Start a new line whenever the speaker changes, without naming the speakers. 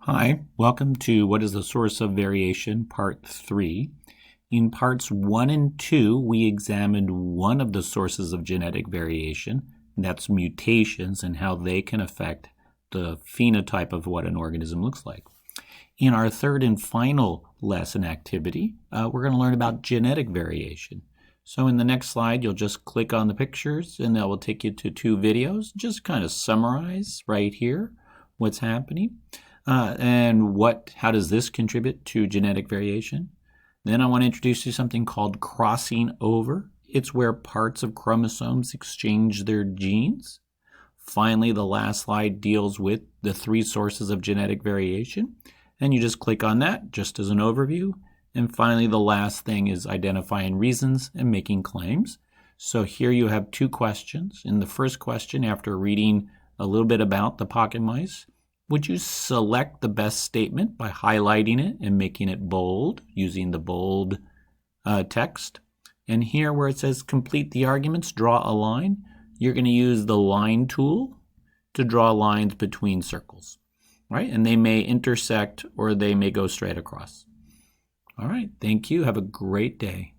Hi, welcome to What is the Source of Variation, Part 3. In Parts 1 and 2, we examined one of the sources of genetic variation, and that's mutations and how they can affect the phenotype of what an organism looks like. In our third and final lesson activity, we're going to learn about genetic variation. So in the next slide, you'll just click on the pictures, and that will take you to two videos. Just kind of summarize right here what's happening. And how does this contribute to genetic variation? Then I want to introduce you to something called crossing over. It's where parts of chromosomes exchange their genes. Finally, the last slide deals with the three sources of genetic variation. And you just click on that just as an overview. And finally, the last thing is identifying reasons and making claims. So here you have two questions. In the first question, after reading a little bit about the pocket mice, would you select the best statement by highlighting it and making it bold using the bold text? And here where it says complete the arguments, draw a line, you're going to use the line tool to draw lines between circles, right? And they may intersect or they may go straight across. All right, thank you. Have a great day.